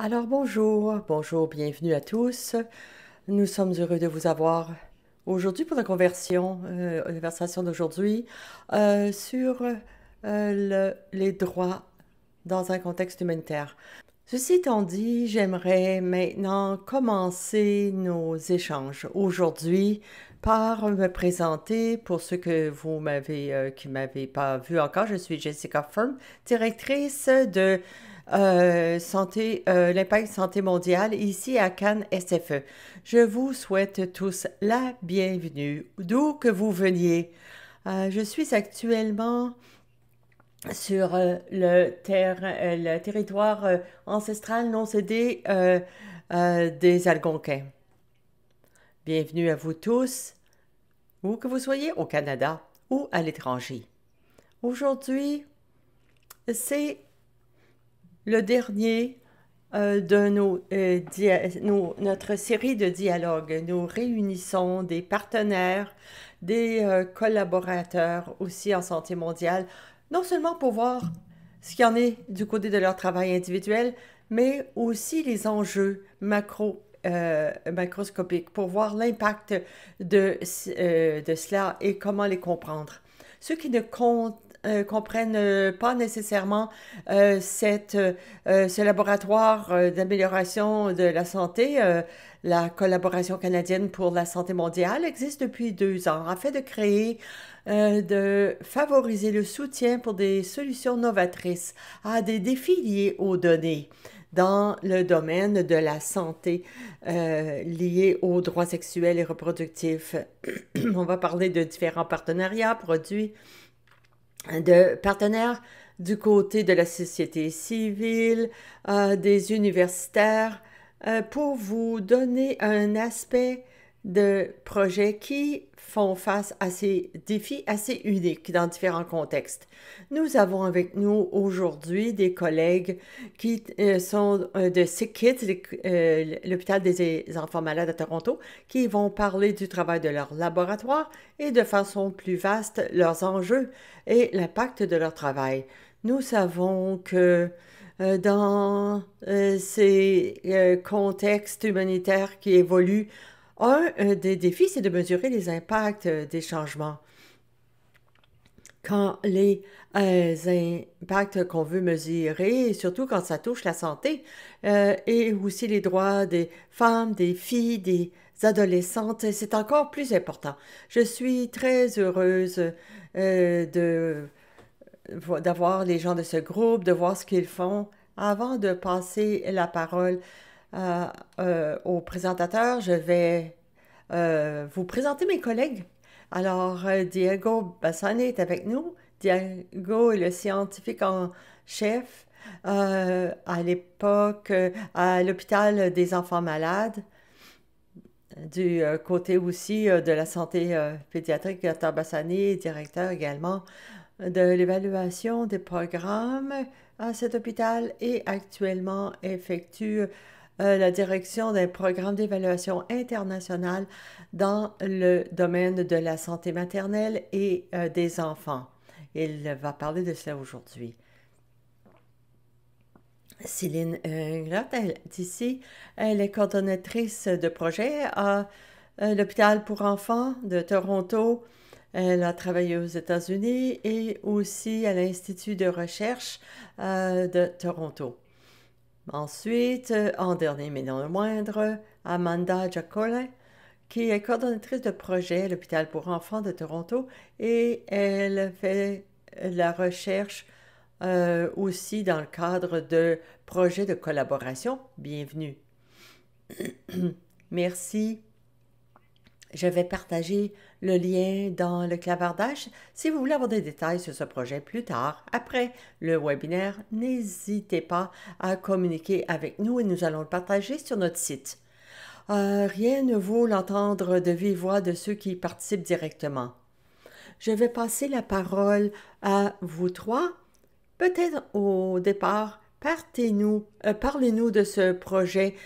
Alors bonjour, bienvenue à tous. Nous sommes heureux de vous avoir aujourd'hui pour la conversation d'aujourd'hui sur les droits dans un contexte humanitaire. Ceci étant dit, j'aimerais maintenant commencer nos échanges aujourd'hui par me présenter. Pour ceux qui m'avez pas vu encore, je suis Jessica Firm, directrice de l'impact santé mondiale ici à Cannes SFE. Je vous souhaite tous la bienvenue, d'où que vous veniez. Je suis actuellement sur le territoire ancestral non cédé des Algonquins. Bienvenue à vous tous, où que vous soyez, au Canada ou à l'étranger. Aujourd'hui, c'est le dernier de notre série de dialogues. Nous réunissons des partenaires, des collaborateurs aussi en santé mondiale, non seulement pour voir ce qu'il y en est du côté de leur travail individuel, mais aussi les enjeux macroscopiques pour voir l'impact de cela et comment les comprendre. Ceux qui ne comprennent pas nécessairement ce laboratoire d'amélioration de la santé, la collaboration canadienne pour la santé mondiale, existe depuis 2 ans afin de favoriser le soutien pour des solutions novatrices à des défis liés aux données dans le domaine de la santé liés aux droits sexuels et reproductifs. On va parler de différents partenariats, produits, de partenaires du côté de la société civile, des universitaires, pour vous donner un aspect de projets qui font face à ces défis assez uniques dans différents contextes. Nous avons avec nous aujourd'hui des collègues qui sont de Sick Kids, l'hôpital des enfants malades à Toronto, qui vont parler du travail de leur laboratoire et de façon plus vaste leurs enjeux et l'impact de leur travail. Nous savons que dans ces contextes humanitaires qui évoluent, un des défis, c'est de mesurer les impacts des changements. Quand les impacts qu'on veut mesurer, et surtout quand ça touche la santé, et aussi les droits des femmes, des filles, des adolescentes, c'est encore plus important. Je suis très heureuse d'avoir les gens de ce groupe, de voir ce qu'ils font. Avant de passer la parole euh, au présentateur, je vais vous présenter mes collègues. Alors, Diego Bassani est avec nous. Diego est le scientifique en chef à l'époque à l'hôpital des enfants malades, du côté aussi de la santé pédiatrique. Dr Bassani est directeur également de l'évaluation des programmes à cet hôpital et actuellement effectue la direction d'un programme d'évaluation internationale dans le domaine de la santé maternelle et des enfants. Il va parler de cela aujourd'hui. Céline Englert, elle est ici. Elle est coordonnatrice de projet à l'hôpital pour enfants de Toronto. Elle a travaillé aux États-Unis et aussi à l'Institut de recherche de Toronto. Ensuite, en dernier mais non le moindre, Amanda Giacola, qui est coordonnatrice de projet à l'hôpital pour enfants de Toronto et elle fait la recherche aussi dans le cadre de projets de collaboration. Bienvenue. Merci. Je vais partager le lien dans le clavardage. Si vous voulez avoir des détails sur ce projet plus tard, après le webinaire, n'hésitez pas à communiquer avec nous et nous allons le partager sur notre site. Rien ne vaut l'entendre de vive voix de ceux qui y participent directement. Je vais passer la parole à vous trois. Peut-être au départ, parlez-nous de ce projet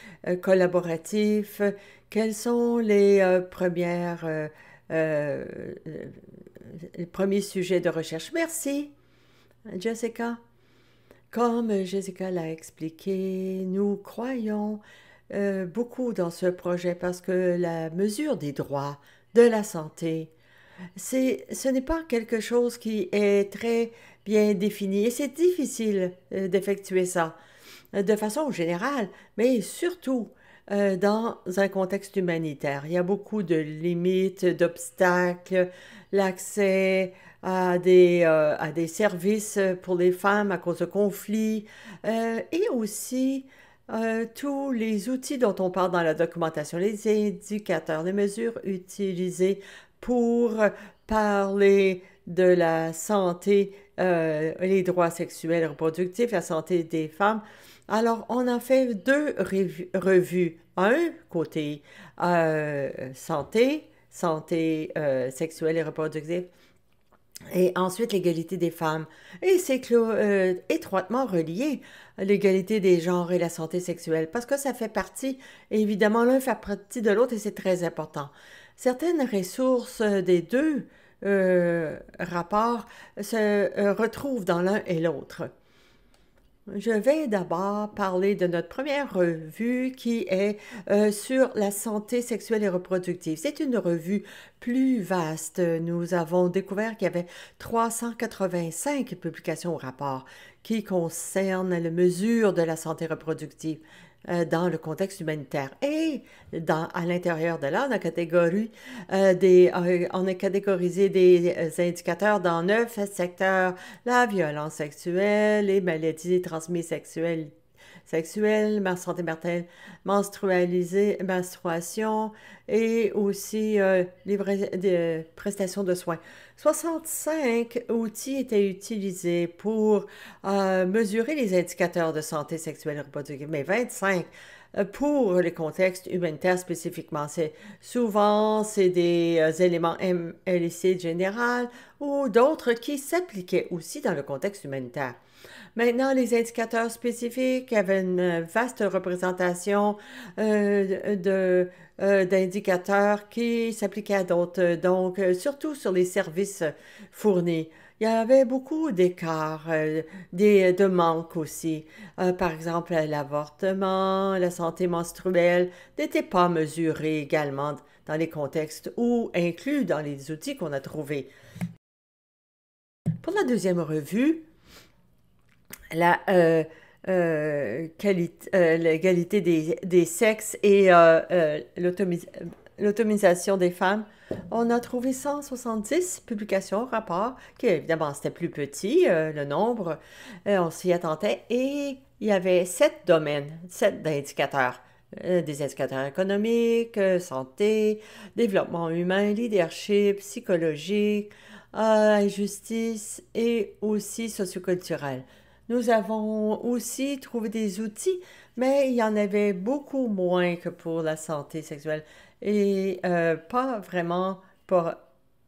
collaboratif. Quels sont les premiers sujets de recherche? Merci, Jessica. Comme Jessica l'a expliqué, nous croyons beaucoup dans ce projet parce que la mesure des droits de la santé, ce n'est pas quelque chose qui est très bien défini et c'est difficile d'effectuer ça de façon générale, mais surtout dans un contexte humanitaire. Il y a beaucoup de limites, d'obstacles, l'accès à des services pour les femmes à cause de conflits et aussi tous les outils dont on parle dans la documentation, les indicateurs, les mesures utilisées pour parler de la santé, les droits sexuels et reproductifs, la santé des femmes. Alors, on a fait deux revues. Un côté santé sexuelle et reproductive, et ensuite l'égalité des femmes. Et c'est étroitement relié à l'égalité des genres et la santé sexuelle, parce que ça fait partie, évidemment, l'un fait partie de l'autre et c'est très important. Certaines ressources des deux rapports se retrouvent dans l'un et l'autre. Je vais d'abord parler de notre première revue qui est sur la santé sexuelle et reproductive. C'est une revue plus vaste. Nous avons découvert qu'il y avait 385 publications au rapport qui concernent les mesures de la santé reproductive dans le contexte humanitaire. Et à l'intérieur de là, on a catégorisé des indicateurs dans 9 secteurs: la violence sexuelle, les maladies transmises sexuelles, santé maternelle, menstruation et aussi les prestations de soins. 65 outils étaient utilisés pour mesurer les indicateurs de santé sexuelle et reproductive, mais 25 pour les contextes humanitaires spécifiquement. Souvent, c'est des éléments MLIC général ou d'autres qui s'appliquaient aussi dans le contexte humanitaire. Maintenant, les indicateurs spécifiques avaient une vaste représentation d'indicateurs qui s'appliquaient à d'autres, donc surtout sur les services fournis. Il y avait beaucoup d'écarts, de manques aussi. Par exemple, l'avortement, la santé menstruelle n'étaient pas mesurés également dans les contextes ou inclus dans les outils qu'on a trouvés. Pour la deuxième revue, l'égalité des sexes et l'autonomisation des femmes. On a trouvé 170 publications, rapports, qui évidemment c'était plus petit, le nombre, on s'y attendait, et il y avait 7 indicateurs. Des indicateurs économiques, santé, développement humain, leadership, psychologique, injustice et aussi socioculturel. Nous avons aussi trouvé des outils, mais il y en avait beaucoup moins que pour la santé sexuelle et pas vraiment pour,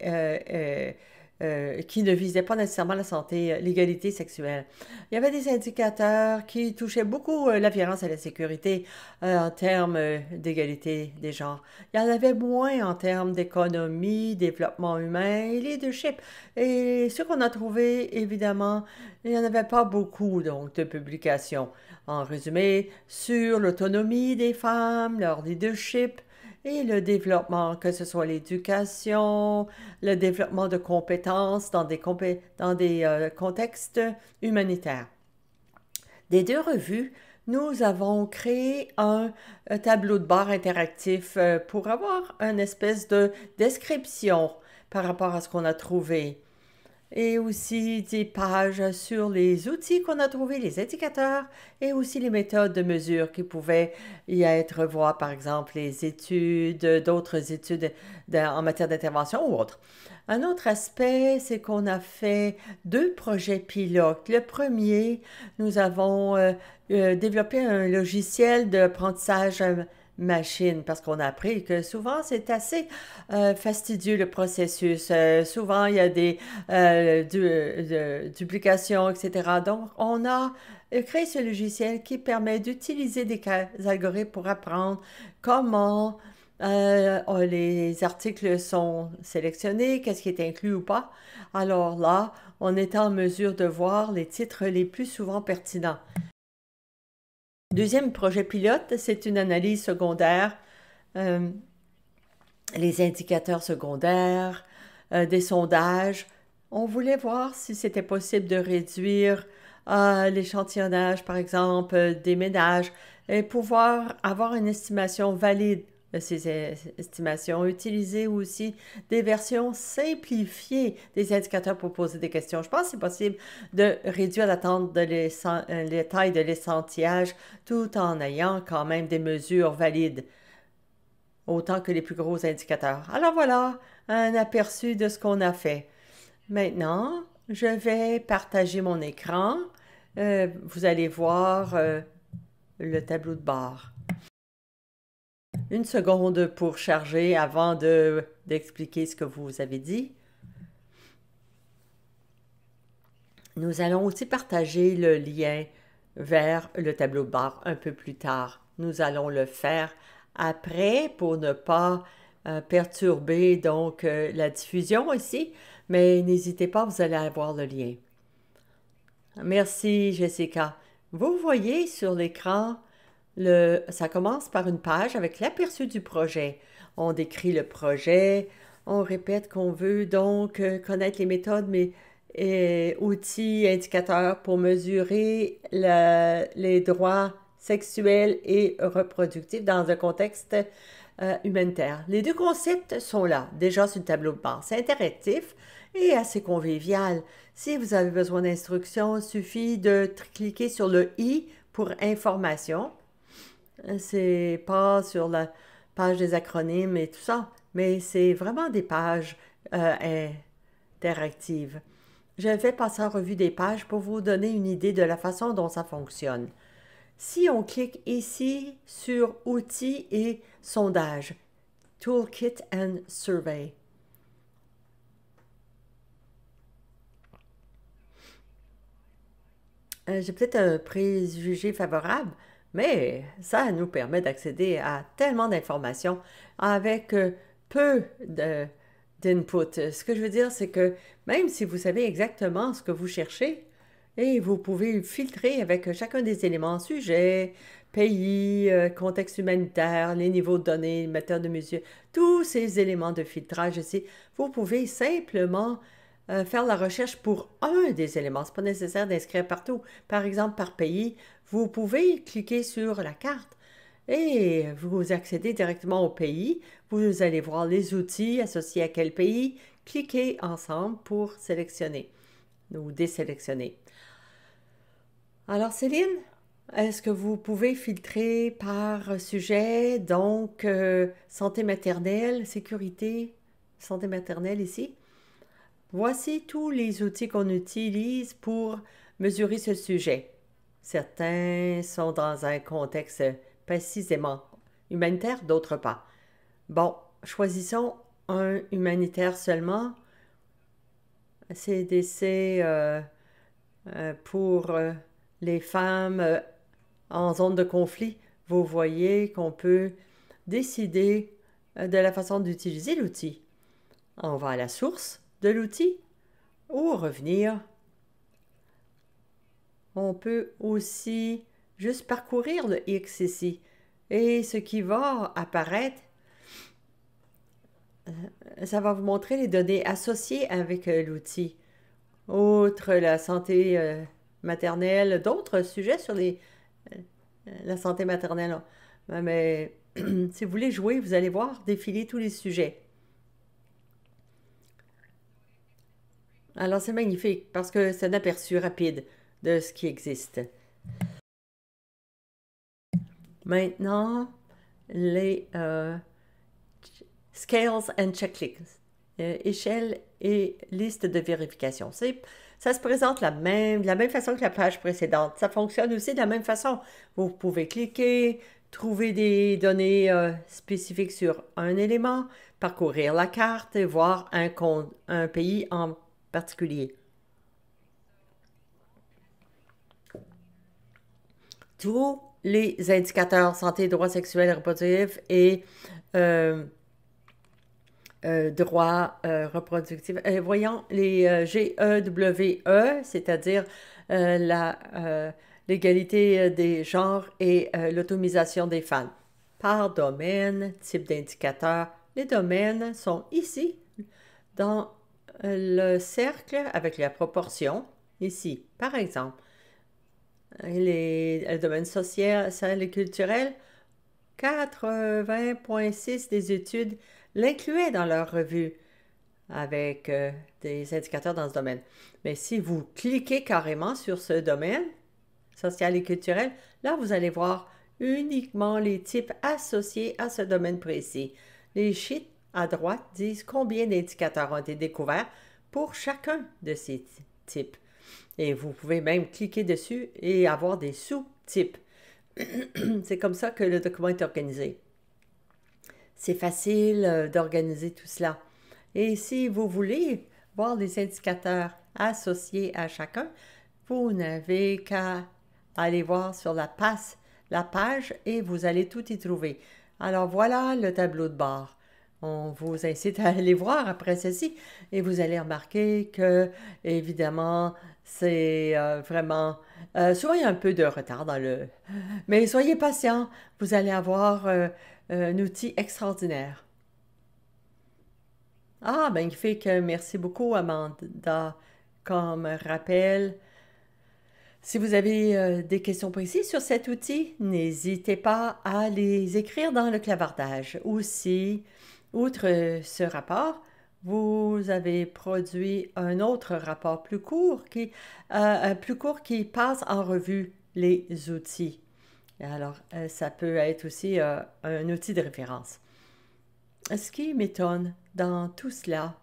euh, euh, qui ne visaient pas nécessairement la santé, l'égalité sexuelle. Il y avait des indicateurs qui touchaient beaucoup la violence et la sécurité en termes d'égalité des genres. Il y en avait moins en termes d'économie, développement humain et leadership. Et ce qu'on a trouvé, évidemment, il n'y en avait pas beaucoup donc de publications. En résumé, sur l'autonomie des femmes, leur leadership, et le développement, que ce soit l'éducation, le développement de compétences dans des contextes humanitaires. Des deux revues, nous avons créé un tableau de bord interactif pour avoir une espèce de description par rapport à ce qu'on a trouvé. Et aussi des pages sur les outils qu'on a trouvés, les indicateurs et aussi les méthodes de mesure qui pouvaient y être voir, par exemple, les études, d'autres études en matière d'intervention ou autres. Un autre aspect, c'est qu'on a fait 2 projets pilotes. Le premier, nous avons développé un logiciel d'apprentissage machine parce qu'on a appris que souvent c'est assez fastidieux le processus. Souvent il y a des duplications, etc. Donc on a créé ce logiciel qui permet d'utiliser des algorithmes pour apprendre comment Les articles sont sélectionnés, qu'est-ce qui est inclus ou pas. Alors là, on est en mesure de voir les titres les plus souvent pertinents. Deuxième projet pilote, c'est une analyse secondaire, les indicateurs secondaires, des sondages. On voulait voir si c'était possible de réduire l'échantillonnage, par exemple, des ménages, et pouvoir avoir une estimation valide de ces estimations. Utiliser aussi des versions simplifiées des indicateurs pour poser des questions. Je pense que c'est possible de réduire la taille de l'échantillage tout en ayant quand même des mesures valides, autant que les plus gros indicateurs. Alors voilà, un aperçu de ce qu'on a fait. Maintenant, je vais partager mon écran. Vous allez voir le tableau de bord. Une seconde pour charger avant d'expliquer ce que vous avez dit. Nous allons aussi partager le lien vers le tableau de bord un peu plus tard. Nous allons le faire après pour ne pas perturber donc la diffusion ici, mais n'hésitez pas, vous allez avoir le lien. Merci Jessica. Vous voyez sur l'écran, ça commence par une page avec l'aperçu du projet. On décrit le projet, on répète qu'on veut donc connaître les méthodes, outils, indicateurs pour mesurer les droits sexuels et reproductifs dans un contexte humanitaire. Les deux concepts sont là, déjà sur le tableau de bord. C'est interactif et assez convivial. Si vous avez besoin d'instructions, il suffit de cliquer sur le i pour information. C'est pas sur la page des acronymes et tout ça, mais c'est vraiment des pages interactives. Je vais passer en revue des pages pour vous donner une idée de la façon dont ça fonctionne. Si on clique ici sur Outils et Sondages, Toolkit and Survey. J'ai peut-être un préjugé favorable, mais ça nous permet d'accéder à tellement d'informations avec peu d'input. Ce que je veux dire, c'est que même si vous savez exactement ce que vous cherchez, et vous pouvez filtrer avec chacun des éléments, sujet, pays, contexte humanitaire, les niveaux de données, méthode de mesure, tous ces éléments de filtrage ici, vous pouvez simplement faire la recherche pour un des éléments. Ce n'est pas nécessaire d'inscrire partout. Par exemple, par pays, vous pouvez cliquer sur la carte et vous accédez directement au pays. Vous allez voir les outils associés à quel pays. Cliquez ensemble pour sélectionner ou désélectionner. Alors Céline, est-ce que vous pouvez filtrer par sujet, donc santé maternelle, sécurité, santé maternelle ici? Voici tous les outils qu'on utilise pour mesurer ce sujet. Certains sont dans un contexte précisément humanitaire, d'autres pas. Bon, choisissons un humanitaire seulement. CDC pour les femmes en zone de conflit. Vous voyez qu'on peut décider de la façon d'utiliser l'outil. On va à la source de l'outil ou revenir. On peut aussi juste parcourir le X ici et ce qui va apparaître, ça va vous montrer les données associées avec l'outil. Outre la santé maternelle, d'autres sujets sur la santé maternelle. Mais si vous voulez jouer, vous allez voir défiler tous les sujets. Alors c'est magnifique parce que c'est un aperçu rapide de ce qui existe. Maintenant, les scales and checklists, échelle et liste de vérification. Ça se présente de la même façon que la page précédente. Ça fonctionne aussi de la même façon. Vous pouvez cliquer, trouver des données spécifiques sur un élément, parcourir la carte et voir un pays en particulier. Tous les indicateurs santé, droits sexuels et reproductifs et euh, droits reproductifs. Voyons les GEWE, c'est-à-dire l'égalité des genres et l'autonomisation des femmes. Par domaine, type d'indicateur, les domaines sont ici, dans le cercle avec la proportion, ici. Par exemple, le domaine social et culturel, 80,6 des études l'incluaient dans leur revue avec des indicateurs dans ce domaine. Mais si vous cliquez carrément sur ce domaine, social et culturel, là, vous allez voir uniquement les types associés à ce domaine précis. Les sheets à droite disent combien d'indicateurs ont été découverts pour chacun de ces types. Et vous pouvez même cliquer dessus et avoir des sous-types. C'est comme ça que le document est organisé. C'est facile d'organiser tout cela. Et si vous voulez voir les indicateurs associés à chacun, vous n'avez qu'à aller voir sur la page et vous allez tout y trouver. Alors voilà le tableau de bord. On vous incite à aller voir après ceci et vous allez remarquer que, évidemment, c'est vraiment... souvent, il y a un peu de retard dans le... Mais soyez patient, vous allez avoir un outil extraordinaire. Ah, magnifique. Merci beaucoup, Amanda. Comme rappel, si vous avez des questions précises sur cet outil, n'hésitez pas à les écrire dans le clavardage. Ou si, outre ce rapport, vous avez produit un autre rapport plus court qui passe en revue les outils. Alors, ça peut être aussi un outil de référence. Ce qui m'étonne dans tout cela,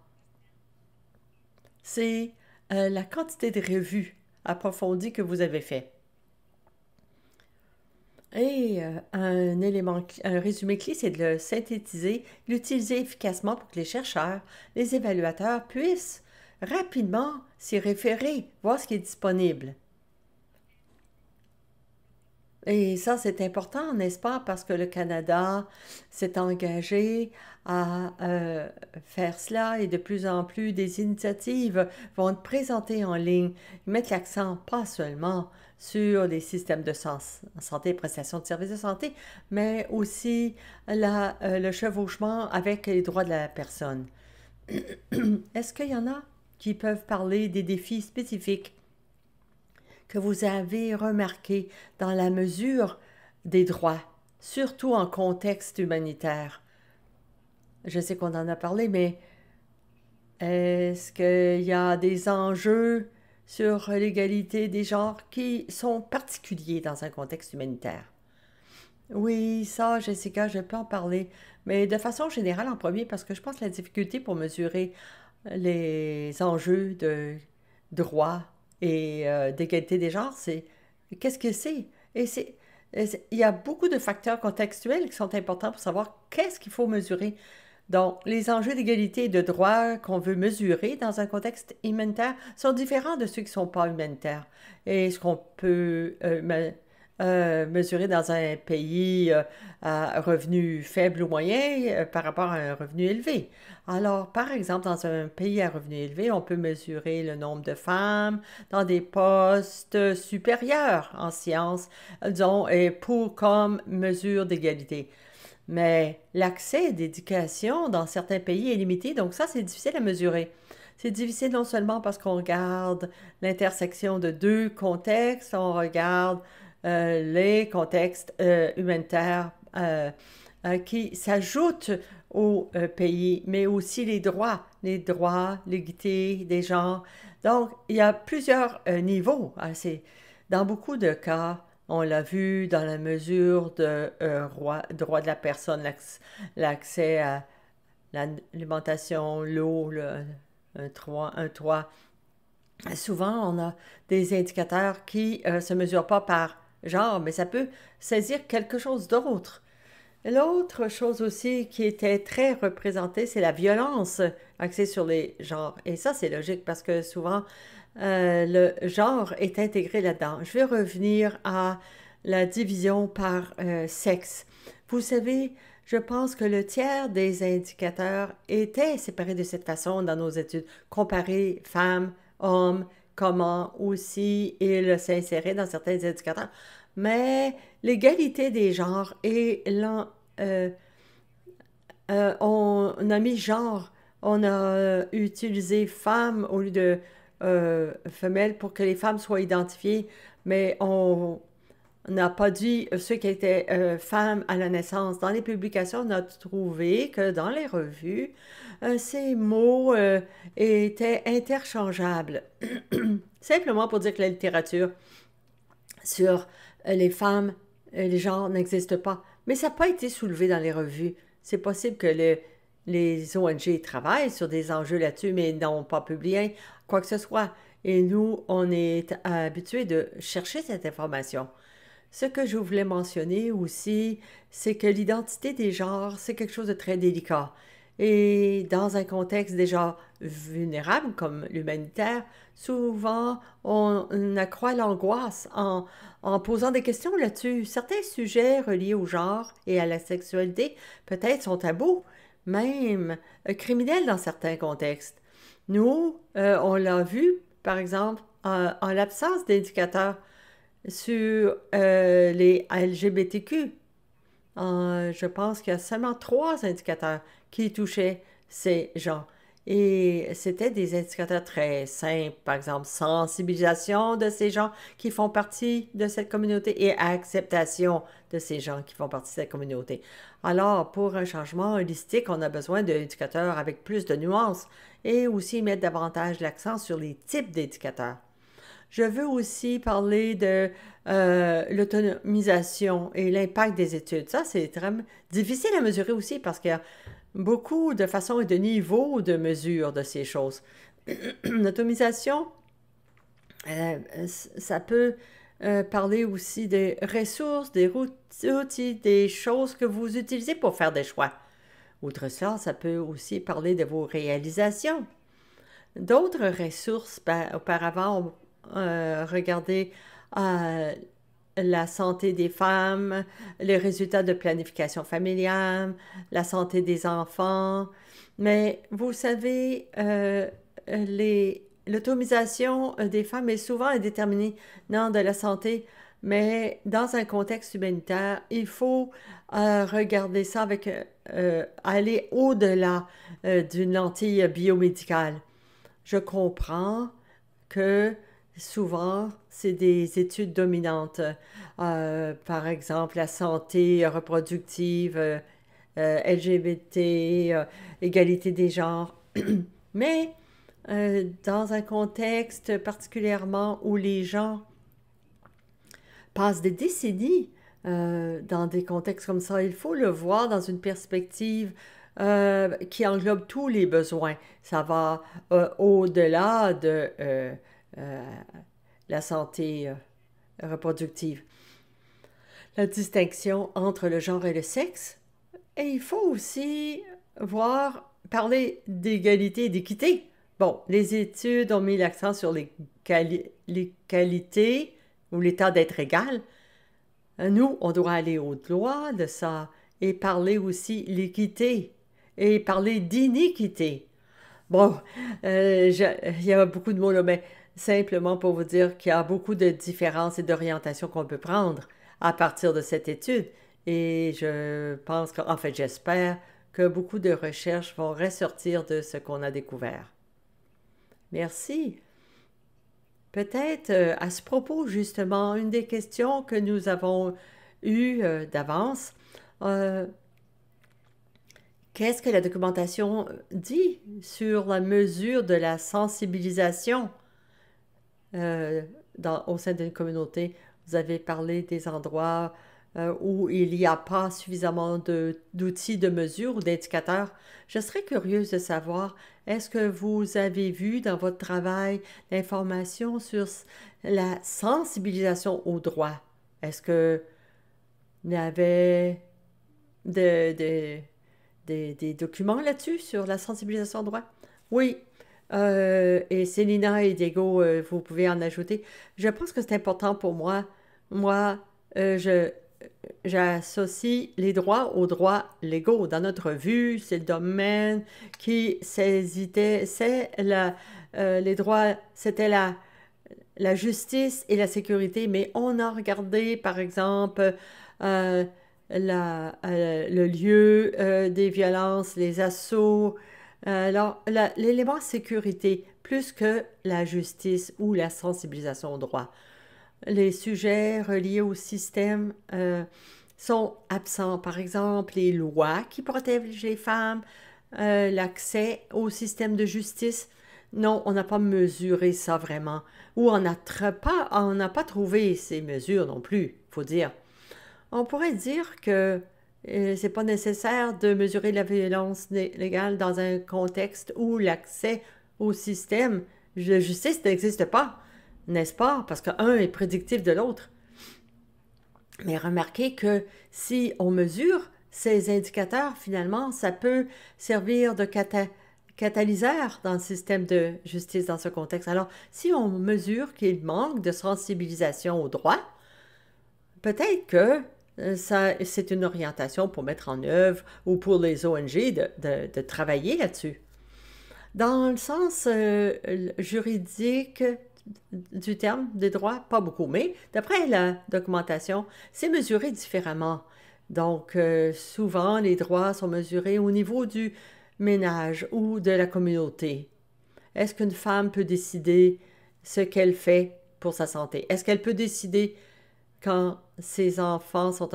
c'est la quantité de revues approfondies que vous avez fait. Et un résumé clé, c'est de le synthétiser, l'utiliser efficacement pour que les chercheurs, les évaluateurs puissent rapidement s'y référer, voir ce qui est disponible. Et ça, c'est important, n'est-ce pas? Parce que le Canada s'est engagé à faire cela et de plus en plus des initiatives vont être présentées en ligne, mettre l'accent pas seulement sur les systèmes de santé, prestations de services de santé, mais aussi le chevauchement avec les droits de la personne. Est-ce qu'il y en a qui peuvent parler des défis spécifiques que vous avez remarqué dans la mesure des droits, surtout en contexte humanitaire? Je sais qu'on en a parlé, mais est-ce qu'il y a des enjeux sur l'égalité des genres qui sont particuliers dans un contexte humanitaire? Oui, ça, Jessica, je peux en parler, mais de façon générale en premier, parce que je pense que la difficulté pour mesurer les enjeux de droit et d'égalité des genres, c'est qu'est-ce que c'est? Et il y a beaucoup de facteurs contextuels qui sont importants pour savoir qu'est-ce qu'il faut mesurer. Donc, les enjeux d'égalité et de droit qu'on veut mesurer dans un contexte humanitaire sont différents de ceux qui ne sont pas humanitaires. Et ce qu'on peut mesurer dans un pays à revenu faible ou moyen par rapport à un revenu élevé. Alors, par exemple, dans un pays à revenu élevé, on peut mesurer le nombre de femmes dans des postes supérieurs en sciences, disons, et comme mesure d'égalité. Mais l'accès d'éducation dans certains pays est limité, donc ça, c'est difficile à mesurer. C'est difficile non seulement parce qu'on regarde l'intersection de deux contextes, on regarde les contextes humanitaires qui s'ajoutent au pays, mais aussi les droits, l'égalité des genres. Donc, il y a plusieurs niveaux. Dans beaucoup de cas, on l'a vu dans la mesure de droit de la personne, l'accès à l'alimentation, l'eau, un toit. Souvent, on a des indicateurs qui ne se mesurent pas par genre, mais ça peut saisir quelque chose d'autre. L'autre chose aussi qui était très représentée, c'est la violence axée sur les genres. Et ça, c'est logique parce que souvent, le genre est intégré là-dedans. Je vais revenir à la division par sexe. Vous savez, Je pense que le tiers des indicateurs étaient séparés de cette façon dans nos études, comparer femmes, hommes, comment aussi ils s'inséraient dans certains indicateurs. Mais l'égalité des genres et on a mis genre, on a utilisé femme au lieu de femelle pour que les femmes soient identifiées, mais on n'a pas dit ceux qui étaient femmes à la naissance. Dans les publications, on a trouvé que dans les revues, ces mots étaient interchangeables. Simplement pour dire que la littérature sur les femmes, les genres n'existe pas. Mais ça n'a pas été soulevé dans les revues. C'est possible que les ONG travaillent sur des enjeux là-dessus, mais n'ont pas publié quoi que ce soit. Et nous, on est habitués de chercher cette information. Ce que je voulais mentionner aussi, c'est que l'identité des genres, c'est quelque chose de très délicat. Et dans un contexte déjà vulnérable comme l'humanitaire, souvent on accroît l'angoisse en posant des questions là-dessus. Certains sujets reliés au genre et à la sexualité peut-être sont tabous, même criminels dans certains contextes. Nous, on l'a vu, par exemple, en l'absence d'indicateurs sur les LGBTQ. Je pense qu'il y a seulement 3 indicateurs qui touchaient ces gens. Et c'était des indicateurs très simples, par exemple, sensibilisation de ces gens qui font partie de cette communauté et acceptation de ces gens qui font partie de cette communauté. Alors, pour un changement holistique, on a besoin d'indicateurs avec plus de nuances et aussi mettre davantage l'accent sur les types d'indicateurs. Je veux aussi parler de l'autonomisation et l'impact des études. Ça, c'est très difficile à mesurer aussi parce qu'il y a beaucoup de façons et de niveaux de mesure de ces choses. L'autonomisation, ça peut parler aussi des ressources, des outils, des choses que vous utilisez pour faire des choix. Outre ça, ça peut aussi parler de vos réalisations. D'autres ressources, auparavant, regarder la santé des femmes, les résultats de planification familiale, la santé des enfants. Mais vous savez, l'autonomisation des femmes est souvent un déterminant de la santé, mais dans un contexte humanitaire, il faut regarder ça avec aller au-delà d'une lentille biomédicale. Je comprends que souvent, c'est des études dominantes. Par exemple, la santé reproductive, LGBT, égalité des genres. Mais dans un contexte particulièrement où les gens passent des décennies dans des contextes comme ça, il faut le voir dans une perspective qui englobe tous les besoins. Ça va au-delà de la santé reproductive. La distinction entre le genre et le sexe. Et il faut aussi parler d'égalité et d'équité. Bon, les études ont mis l'accent sur les qualités ou l'état d'être égal. Nous, on doit aller au-delà de ça et parler aussi l'équité et parler d'iniquité. Bon, il y a beaucoup de mots là, mais simplement pour vous dire qu'il y a beaucoup de différences et d'orientations qu'on peut prendre à partir de cette étude. Et je pense qu'en fait, j'espère que beaucoup de recherches vont ressortir de ce qu'on a découvert. Merci. Peut-être à ce propos, justement, une des questions que nous avons eues d'avance, qu'est-ce que la documentation dit sur la mesure de la sensibilisation au sein d'une communauté? Vous avez parlé des endroits où il n'y a pas suffisamment d'outils de mesure ou d'indicateurs. Je serais curieuse de savoir, est-ce que vous avez vu dans votre travail l'information sur la sensibilisation au droit? Est-ce que il y avait des documents là-dessus sur la sensibilisation au droit? Oui. Et Célina et Diego, vous pouvez en ajouter. Je pense que c'est important pour moi. Moi, j'associe les droits aux droits légaux. Dans notre vue, c'est le domaine qui saisissait, les droits, c'était la justice et la sécurité, mais on a regardé, par exemple, euh, le lieu des violences, les assauts. Alors, l'élément sécurité, plus que la justice ou la sensibilisation au droit. Les sujets reliés au système sont absents. Par exemple, les lois qui protègent les femmes, l'accès au système de justice. Non, on n'a pas mesuré ça vraiment. Ou on n'a pas trouvé ces mesures non plus, il faut dire. On pourrait dire que c'est pas nécessaire de mesurer la violence légale dans un contexte où l'accès au système de justice n'existe pas, n'est-ce pas? Parce qu'un est prédictif de l'autre. Mais remarquez que si on mesure ces indicateurs, finalement, ça peut servir de catalyseur dans le système de justice dans ce contexte. Alors, si on mesure qu'il manque de sensibilisation au droit, peut-être que c'est une orientation pour mettre en œuvre ou pour les ONG de travailler là-dessus. Dans le sens juridique du terme des droits, pas beaucoup, mais d'après la documentation, c'est mesuré différemment. Donc, souvent, les droits sont mesurés au niveau du ménage ou de la communauté. Est-ce qu'une femme peut décider ce qu'elle fait pour sa santé? Est-ce qu'elle peut décider quand ses enfants sont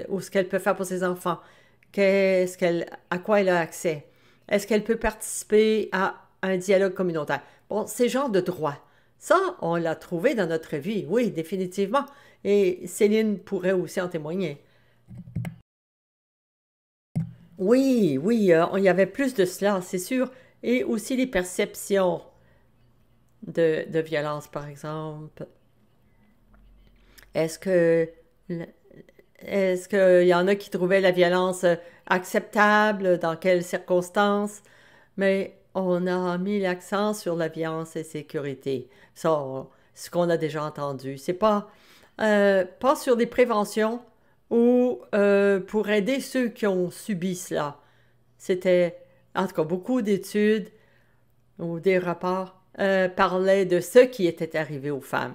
ou ce qu'elle peut faire pour ses enfants, à quoi elle a accès, est-ce qu'elle peut participer à un dialogue communautaire? Bon, ces genres de droits, ça, on l'a trouvé dans notre vie, oui, définitivement. Et Céline pourrait aussi en témoigner. Oui, oui, il y avait plus de cela, c'est sûr. Et aussi les perceptions de violence, par exemple. Est-ce que Est-ce qu'il y en a qui trouvaient la violence acceptable, dans quelles circonstances? Mais on a mis l'accent sur la violence et sécurité. Ça, ce qu'on a déjà entendu. C'est pas sur des préventions ou pour aider ceux qui ont subi cela. C'était, en tout cas, beaucoup d'études ou des rapports parlaient de ce qui était arrivé aux femmes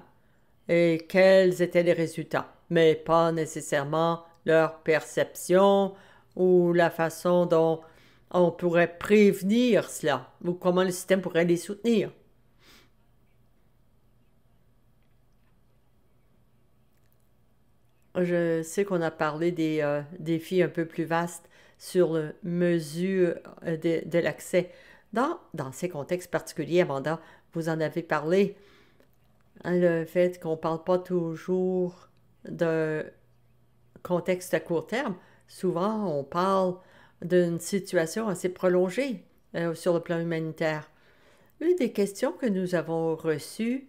et quels étaient les résultats, mais pas nécessairement leur perception ou la façon dont on pourrait prévenir cela ou comment le système pourrait les soutenir. Je sais qu'on a parlé des défis un peu plus vastes sur la mesure de l'accès. Dans ces contextes particuliers, Amanda, vous en avez parlé, hein, le fait qu'on ne parle pas toujours de contexte à court terme. Souvent, on parle d'une situation assez prolongée sur le plan humanitaire. Une des questions que nous avons reçues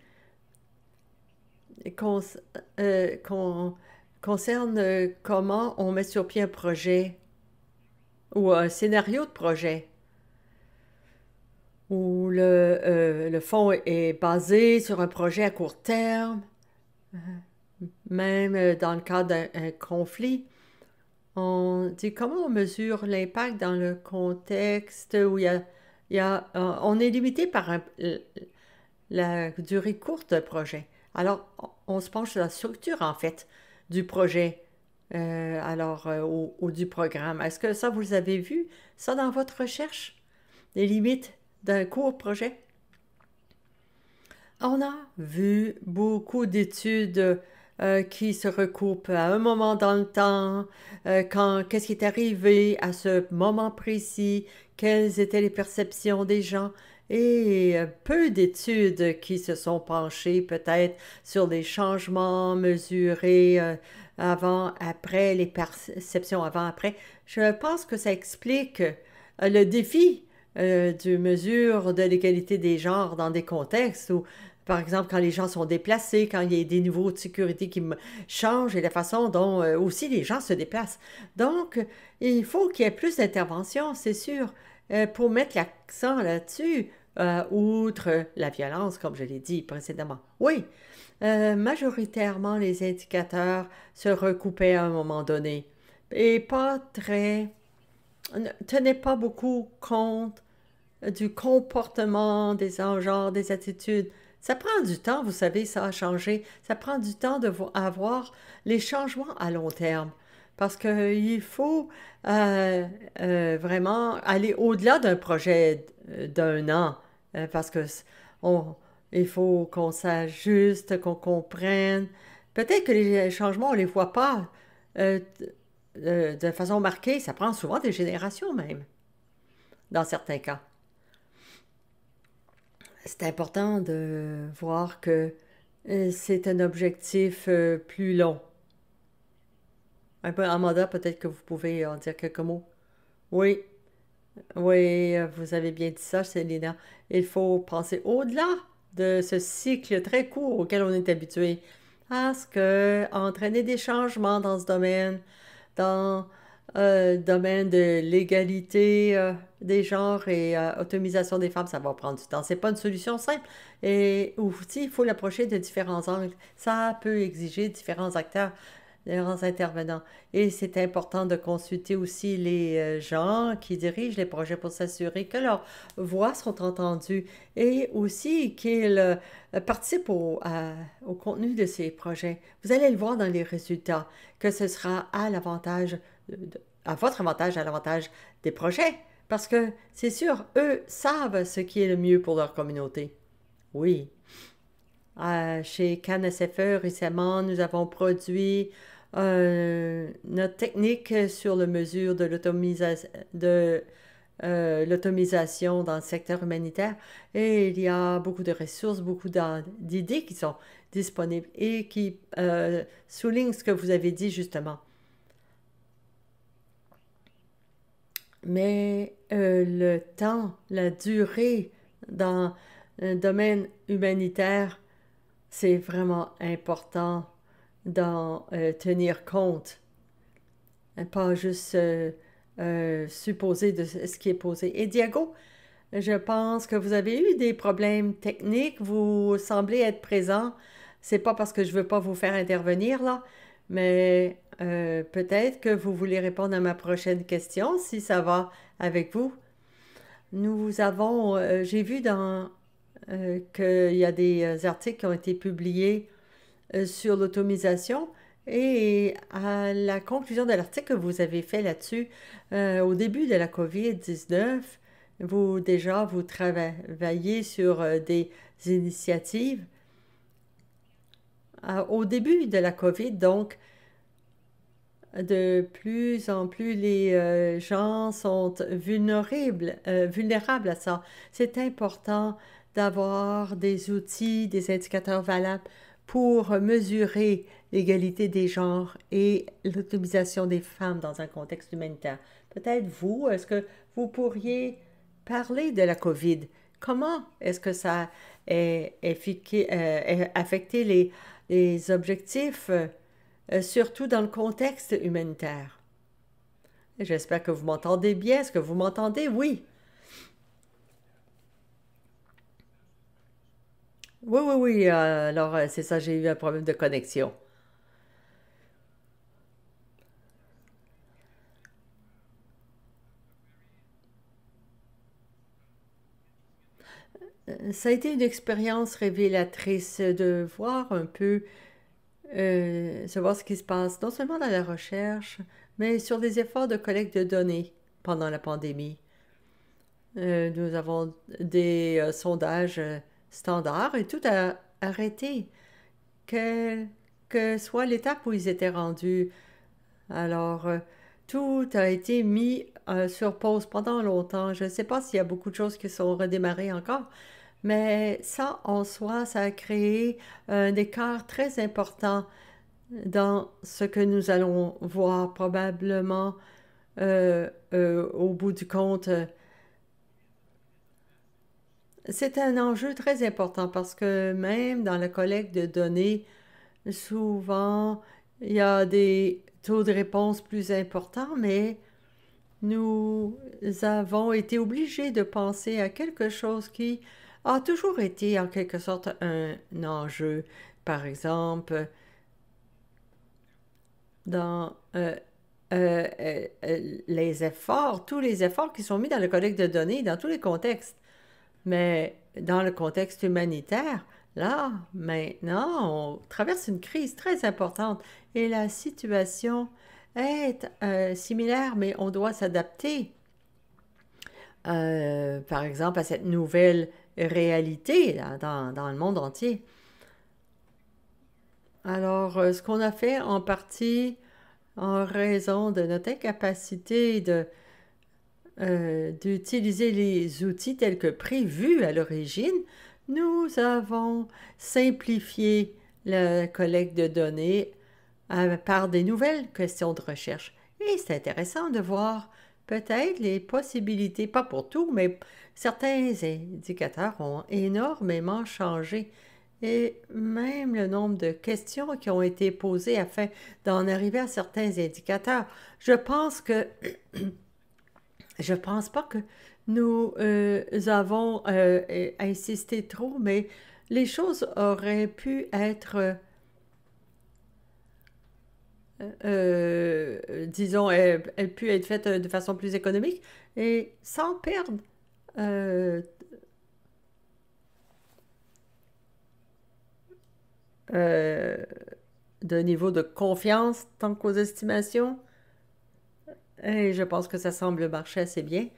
con- concerne comment on met sur pied un projet ou un scénario de projet où le fonds est basé sur un projet à court terme, même dans le cadre d'un conflit. On dit comment on mesure l'impact dans le contexte où on est limité par la durée courte d'un projet. Alors, on se penche sur la structure, en fait, du projet, ou du programme. Est-ce que ça, vous avez vu, ça, dans votre recherche? Les limites d'un court projet? On a vu beaucoup d'études qui se recoupent à un moment dans le temps, qu'est-ce qui est arrivé à ce moment précis, quelles étaient les perceptions des gens, et peu d'études qui se sont penchées peut-être sur les changements mesurés avant, après, les perceptions avant, après. Je pense que ça explique le défi du mesure de l'égalité des genres dans des contextes où, par exemple, quand les gens sont déplacés, quand il y a des niveaux de sécurité qui changent et la façon dont aussi les gens se déplacent. Donc, il faut qu'il y ait plus d'intervention, c'est sûr, pour mettre l'accent là-dessus, outre la violence, comme je l'ai dit précédemment. Oui, majoritairement, les indicateurs se recoupaient à un moment donné et pas très, ne tenaient pas beaucoup compte du comportement des genres, des attitudes. Ça prend du temps, vous savez, ça a changé. Ça prend du temps de avoir les changements à long terme. Parce qu'il faut vraiment aller au-delà d'un projet d'un an. Parce que on, il faut qu'on s'ajuste, qu'on comprenne. Peut-être que les changements, on ne les voit pas euh, de façon marquée. Ça prend souvent des générations même, dans certains cas. C'est important de voir que c'est un objectif plus long. Un peu, Amanda, peut-être que vous pouvez en dire quelques mots. Oui, oui, vous avez bien dit ça, Célina. Il faut penser au-delà de ce cycle très court auquel on est habitué. Parce que entraîner des changements dans ce domaine, dans le domaine de l'égalité des genres et autonomisation des femmes, ça va prendre du temps. C'est pas une solution simple. Et aussi, il faut l'approcher de différents angles. Ça peut exiger différents acteurs, différents intervenants. Et c'est important de consulter aussi les gens qui dirigent les projets pour s'assurer que leurs voix sont entendues et aussi qu'ils participent au contenu de ces projets. Vous allez le voir dans les résultats que ce sera à l'avantage, à votre avantage, à l'avantage des projets. Parce que c'est sûr, eux savent ce qui est le mieux pour leur communauté. Oui. Chez CanSFE, récemment, nous avons produit notre technique sur la mesure de l'automisation dans le secteur humanitaire. Et il y a beaucoup de ressources, beaucoup d'idées qui sont disponibles et qui soulignent ce que vous avez dit justement. Mais le temps, la durée dans le domaine humanitaire, c'est vraiment important d'en tenir compte, pas juste supposer de ce qui est posé. Et Diago, je pense que vous avez eu des problèmes techniques, vous semblez être présent. C'est pas parce que je veux pas vous faire intervenir là, mais peut-être que vous voulez répondre à ma prochaine question, si ça va avec vous. Nous avons, j'ai vu qu'il y a des articles qui ont été publiés sur l'automisation et à la conclusion de l'article que vous avez fait là-dessus, au début de la COVID-19, vous travaillez sur des initiatives. Au début de la COVID, donc, de plus en plus les gens sont vulnérables à ça. C'est important d'avoir des outils, des indicateurs valables pour mesurer l'égalité des genres et l'autonomisation des femmes dans un contexte humanitaire. Peut-être vous, est-ce que vous pourriez parler de la COVID? Comment est-ce que ça a affecté les objectifs, surtout dans le contexte humanitaire? J'espère que vous m'entendez bien. Est-ce que vous m'entendez? Oui. Oui, oui, oui. Alors, c'est ça, j'ai eu un problème de connexion. Ça a été une expérience révélatrice de voir un peu, savoir ce qui se passe, non seulement dans la recherche, mais sur les efforts de collecte de données pendant la pandémie. Nous avons des sondages standards et tout a arrêté, quelle que soit l'étape où ils étaient rendus. Alors, tout a été mis sur pause pendant longtemps. Je ne sais pas s'il y a beaucoup de choses qui sont redémarrées encore, mais ça, en soi, ça a créé un écart très important dans ce que nous allons voir probablement au bout du compte. C'est un enjeu très important parce que même dans la collecte de données, souvent, il y a des taux de réponse plus importants, mais nous avons été obligés de penser à quelque chose qui a toujours été en quelque sorte un enjeu. Par exemple, dans les efforts, tous les efforts qui sont mis dans le collecte de données, dans tous les contextes. Mais dans le contexte humanitaire, là, maintenant, on traverse une crise très importante et la situation est similaire, mais on doit s'adapter, par exemple, à cette nouvelle réalité là, dans le monde entier. Alors, ce qu'on a fait en partie en raison de notre incapacité d'utiliser les outils tels que prévus à l'origine, nous avons simplifié la collecte de données par des nouvelles questions de recherche. Et c'est intéressant de voir peut-être les possibilités, pas pour tout, mais certains indicateurs ont énormément changé. Et même le nombre de questions qui ont été posées afin d'en arriver à certains indicateurs. Je pense pas que nous avons insisté trop, mais les choses auraient pu être, disons, elles pu être faites de façon plus économique et sans perdre euh, euh, de niveau de confiance tant qu'aux estimations. Et je pense que ça semble marcher assez bien,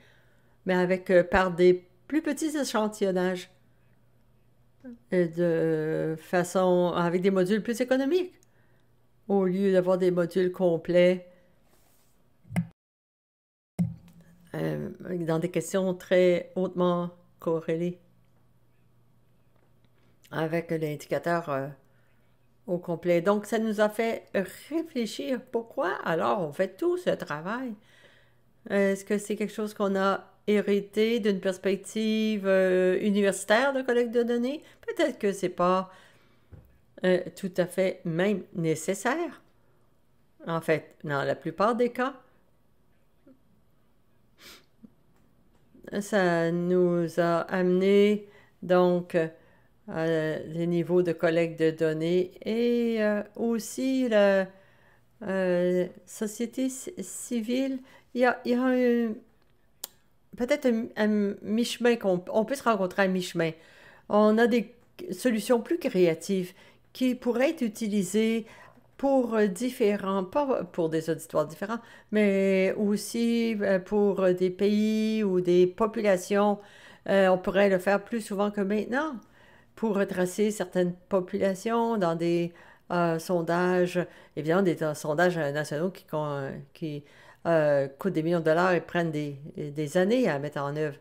mais avec par des plus petits échantillonnages, de façon avec des modules plus économiques, au lieu d'avoir des modules complets dans des questions très hautement corrélées avec l'indicateur au complet. Donc, ça nous a fait réfléchir pourquoi alors on fait tout ce travail. Est-ce que c'est quelque chose qu'on a hérité d'une perspective universitaire de collecte de données? Peut-être que c'est pas tout à fait même nécessaire. En fait, dans la plupart des cas, ça nous a amené donc à des niveaux de collecte de données et aussi la société civile. Il y a peut-être un mi-chemin on peut se rencontrer à mi-chemin. On a des solutions plus créatives qui pourraient être utilisées pour différents, pas pour des auditoires différents, mais aussi pour des pays ou des populations. On pourrait le faire plus souvent que maintenant pour retracer certaines populations dans des sondages, évidemment des sondages nationaux qui coûtent des millions de dollars et prennent des années à mettre en œuvre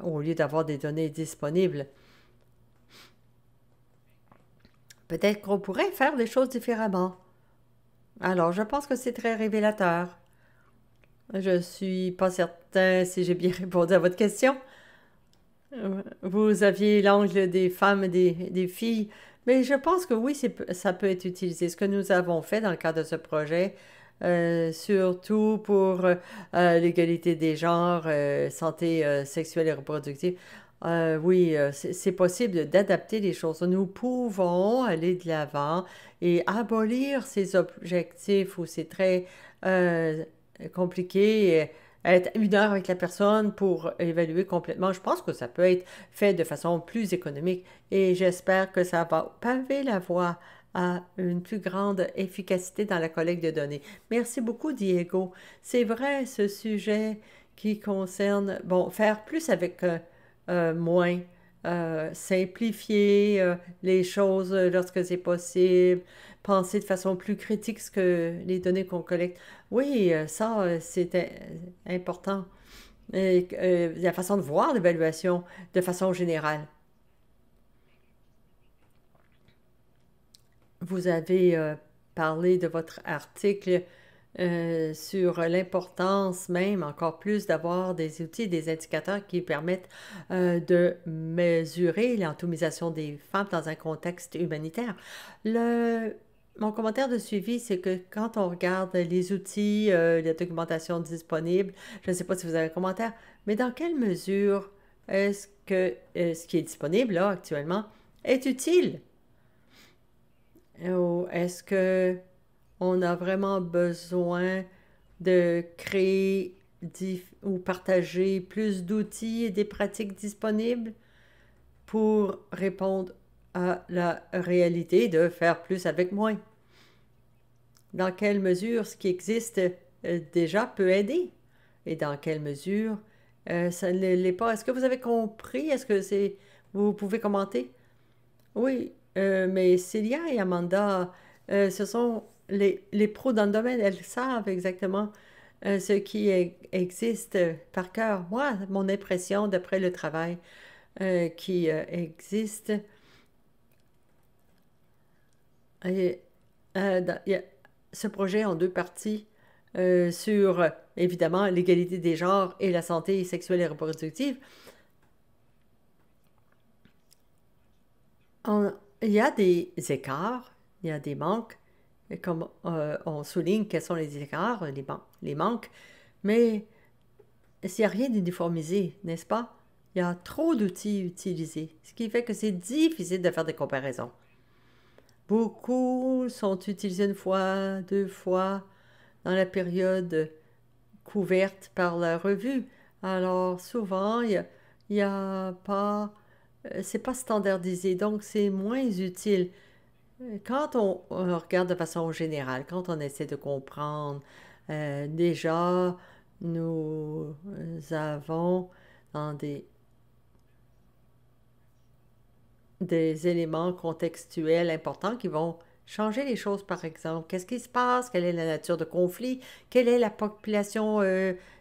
au lieu d'avoir des données disponibles. Peut-être qu'on pourrait faire les choses différemment. Alors, je pense que c'est très révélateur. Je suis pas certain si j'ai bien répondu à votre question. Vous aviez l'angle des femmes et des filles, mais je pense que oui, ça peut être utilisé. Ce que nous avons fait dans le cadre de ce projet, surtout pour l'égalité des genres, santé sexuelle et reproductive, oui, c'est possible d'adapter les choses. Nous pouvons aller de l'avant et abolir ces objectifs où c'est très euh, compliqué être 1 heure avec la personne pour évaluer complètement. Je pense que ça peut être fait de façon plus économique et j'espère que ça va paver la voie à une plus grande efficacité dans la collecte de données. Merci beaucoup, Diego. C'est vrai, ce sujet qui concerne, bon, faire plus avec moins, simplifier les choses lorsque c'est possible, penser de façon plus critique ce que les données qu'on collecte. Oui, ça, c'est important. Et, la façon de voir l'évaluation de façon générale. Vous avez parlé de votre article sur l'importance même encore plus d'avoir des outils, des indicateurs qui permettent de mesurer l'entomisation des femmes dans un contexte humanitaire. Le mon commentaire de suivi, c'est que quand on regarde les outils, la documentation disponible, je ne sais pas si vous avez un commentaire, mais dans quelle mesure est-ce que ce qui est disponible là actuellement est utile? Ou est-ce que on a vraiment besoin de créer ou partager plus d'outils et des pratiques disponibles pour répondre à la réalité de faire plus avec moins? Dans quelle mesure ce qui existe déjà peut aider? Et dans quelle mesure ça ne l'est pas? Est-ce que vous avez compris? Est-ce que c'est... Vous pouvez commenter? Oui, mais Célia et Amanda, ce sont les pros dans le domaine. Elles savent exactement ce qui existe par cœur. Moi, mon impression, d'après le travail qui existe, il y a ce projet en deux parties sur, évidemment, l'égalité des genres et la santé sexuelle et reproductive. Il y a des écarts, il y a des manques, et comme on souligne quels sont les écarts, les manques, mais s'il n'y a rien d'uniformisé, n'est-ce pas? Il y a trop d'outils utilisés, ce qui fait que c'est difficile de faire des comparaisons. Beaucoup sont utilisés une fois, deux fois dans la période couverte par la revue. Alors souvent, il y a pas, c'est pas standardisé, donc c'est moins utile. Quand on regarde de façon générale, quand on essaie de comprendre, déjà, nous avons dans des éléments contextuels importants qui vont changer les choses, par exemple. Qu'est-ce qui se passe? Quelle est la nature de conflit? Quelle est la population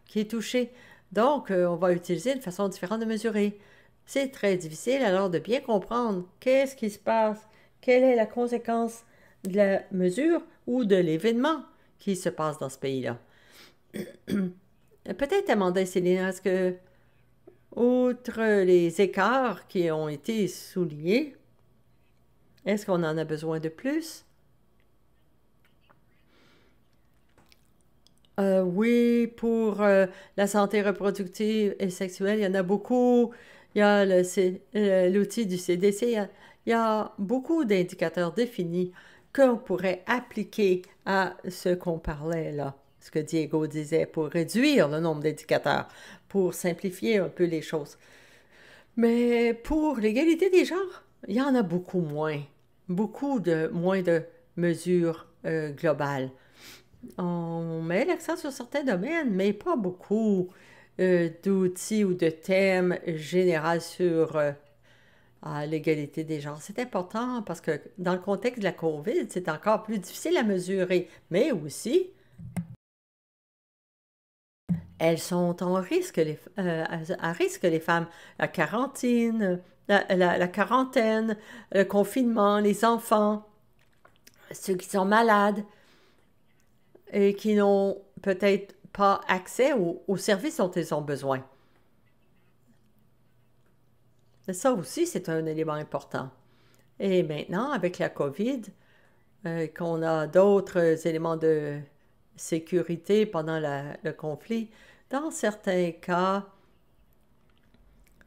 qui est touchée? Donc, on va utiliser une façon différente de mesurer. C'est très difficile alors de bien comprendre qu'est-ce qui se passe, quelle est la conséquence de la mesure ou de l'événement qui se passe dans ce pays-là. Peut-être, Amanda et Céline, est-ce que outre les écarts qui ont été soulignés, est-ce qu'on en a besoin de plus? Oui, pour la santé reproductive et sexuelle, il y en a beaucoup. Il y a l'outil du CDC. Il y a beaucoup d'indicateurs définis qu'on pourrait appliquer à ce qu'on parlait là, ce que Diego disait, pour réduire le nombre d'indicateurs, pour simplifier un peu les choses. Mais pour l'égalité des genres, il y en a beaucoup moins. Moins de mesures globales. On met l'accent sur certains domaines, mais pas beaucoup d'outils ou de thèmes généraux sur l'égalité des genres. C'est important parce que dans le contexte de la COVID, c'est encore plus difficile à mesurer, mais aussi elles sont en risque, à risque, les femmes. La quarantaine, la quarantaine, le confinement, les enfants, ceux qui sont malades et qui n'ont peut-être pas accès aux services dont ils ont besoin. Ça aussi, c'est un élément important. Et maintenant, avec la COVID, qu'on a d'autres éléments de sécurité pendant le conflit, dans certains cas,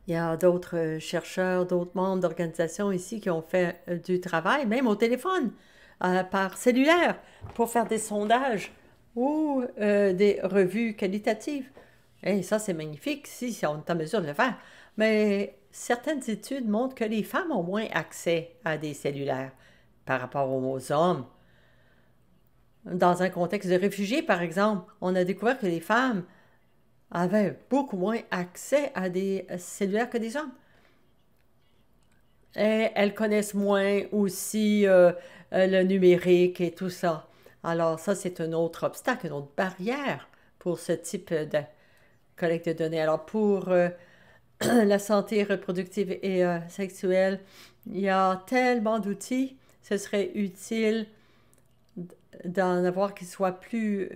il y a d'autres chercheurs, d'autres membres d'organisations ici qui ont fait du travail, même au téléphone, par cellulaire, pour faire des sondages ou des revues qualitatives. Et ça, c'est magnifique si on est en mesure de le faire. Mais certaines études montrent que les femmes ont moins accès à des cellulaires par rapport aux hommes. Dans un contexte de réfugiés, par exemple, on a découvert que les femmes avaient beaucoup moins accès à des cellulaires que des hommes. Et elles connaissent moins aussi le numérique et tout ça. Alors ça, c'est un autre obstacle, une autre barrière pour ce type de collecte de données. Alors pour la santé reproductive et sexuelle, il y a tellement d'outils, ce serait utile d'en avoir qui soient plus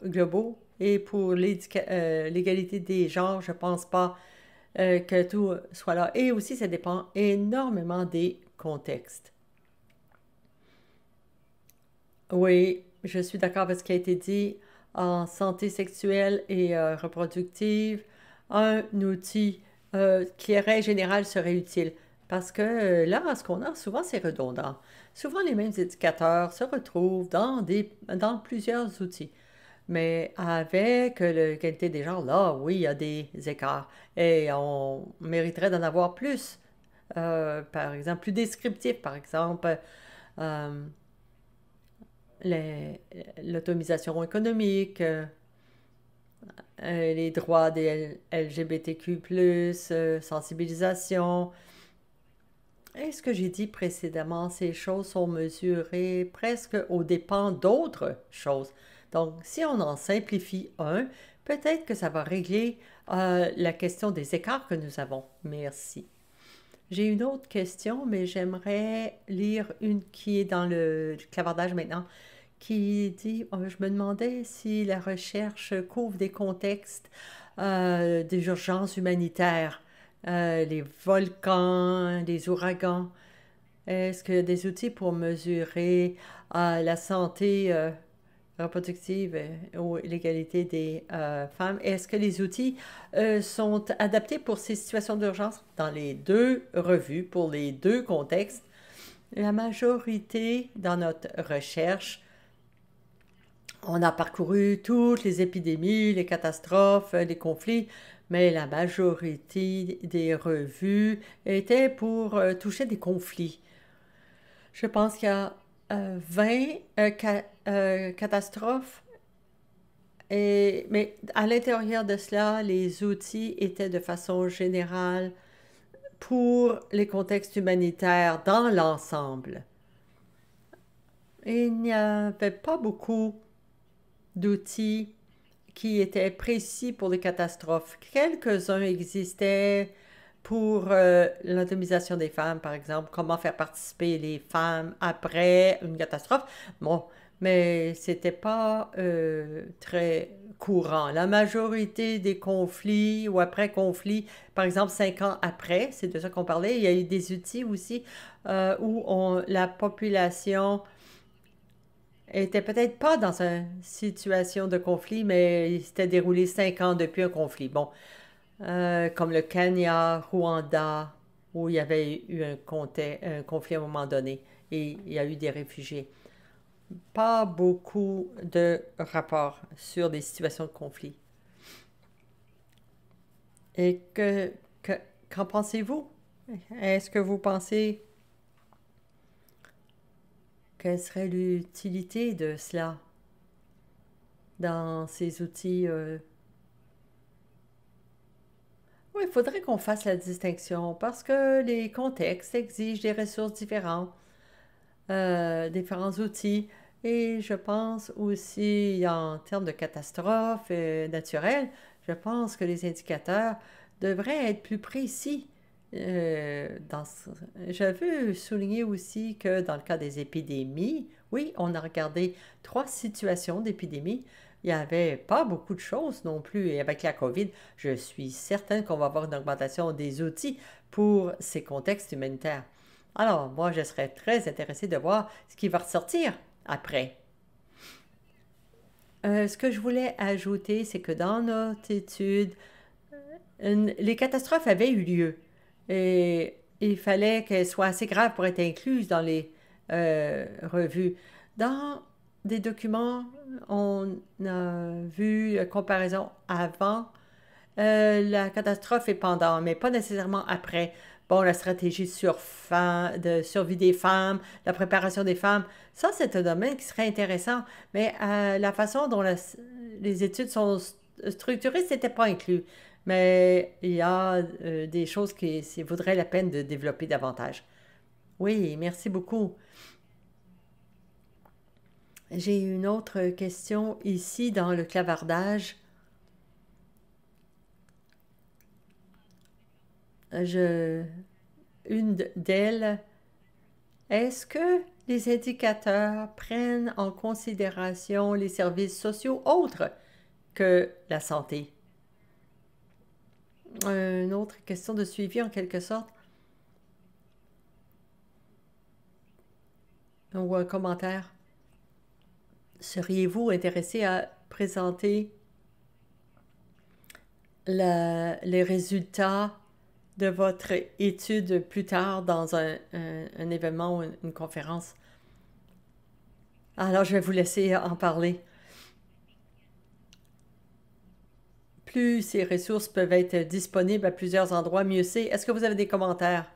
globaux. Et pour l'égalité des genres, je pense pas que tout soit là. Et aussi, ça dépend énormément des contextes. Oui, je suis d'accord avec ce qui a été dit en santé sexuelle et reproductive. Un outil qui est règle générale serait utile parce que là, ce qu'on a souvent, c'est redondant. Souvent, les mêmes indicateurs se retrouvent dans plusieurs outils. Mais avec la qualité des genres, là, oui, il y a des écarts. Et on mériterait d'en avoir plus. Par exemple, plus descriptif, par exemple. euh, les- L'autonomisation économique, les droits des LGBTQ+, sensibilisation. Et ce que j'ai dit précédemment, ces choses sont mesurées presque aux dépens d'autres choses. Donc, si on en simplifie un, peut-être que ça va régler la question des écarts que nous avons. Merci. J'ai une autre question, mais j'aimerais lire une qui est dans le clavardage maintenant, qui dit, je me demandais si la recherche couvre des contextes des urgences humanitaires, les volcans, les ouragans. Est-ce qu'il y a des outils pour mesurer la santé reproductive ou l'égalité des femmes? Est-ce que les outils sont adaptés pour ces situations d'urgence dans les deux revues, pour les deux contextes? La majorité dans notre recherche, on a parcouru toutes les épidémies, les catastrophes, les conflits, mais la majorité des revues étaient pour toucher des conflits. Je pense qu'il y a 20 catastrophes, mais à l'intérieur de cela, les outils étaient de façon générale pour les contextes humanitaires dans l'ensemble. Il n'y avait pas beaucoup d'outils qui étaient précis pour les catastrophes. Quelques-uns existaient pour l'autonomisation des femmes, par exemple, comment faire participer les femmes après une catastrophe. Bon, mais c'était pas très courant. La majorité des conflits ou après conflits, par exemple 5 ans après, c'est de ça qu'on parlait, il y a eu des outils aussi la population était peut-être pas dans une situation de conflit, mais il s'était déroulé 5 ans depuis un conflit. Bon, comme le Kenya, Rwanda, où il y avait eu un conflit à un moment donné et il y a eu des réfugiés. Pas beaucoup de rapports sur des situations de conflit. Et qu'en pensez-vous? Est-ce que vous pensez quelle serait l'utilité de cela dans ces outils? Oui, il faudrait qu'on fasse la distinction parce que les contextes exigent des ressources différentes, différents outils. Et je pense aussi en termes de catastrophes naturelles, je pense que les indicateurs devraient être plus précis. Je veux souligner aussi que dans le cas des épidémies, oui, on a regardé 3 situations d'épidémie. Il n'y avait pas beaucoup de choses non plus. Et avec la COVID, je suis certaine qu'on va avoir une augmentation des outils pour ces contextes humanitaires. Alors, moi, je serais très intéressée de voir ce qui va ressortir après. Ce que je voulais ajouter, c'est que dans notre étude, les catastrophes avaient eu lieu et il fallait qu'elles soient assez graves pour être incluses dans les revues. Dans des documents, on a vu la comparaison avant la catastrophe et pendant, mais pas nécessairement après. Bon, la stratégie de survie des femmes, la préparation des femmes, ça c'est un domaine qui serait intéressant, mais la façon dont les études sont structurées, c'était pas inclus. Mais il y a des choses qui vaudraient la peine de développer davantage. Oui, merci beaucoup. J'ai une autre question ici dans le clavardage. Je, une d'elles, est-ce que les indicateurs prennent en considération les services sociaux autres que la santé? Une autre question de suivi en quelque sorte, ou un commentaire. Seriez-vous intéressé à présenter les résultats de votre étude plus tard dans un événement ou une conférence? Alors, je vais vous laisser en parler. Plus ces ressources peuvent être disponibles à plusieurs endroits, mieux c'est. Est-ce que vous avez des commentaires?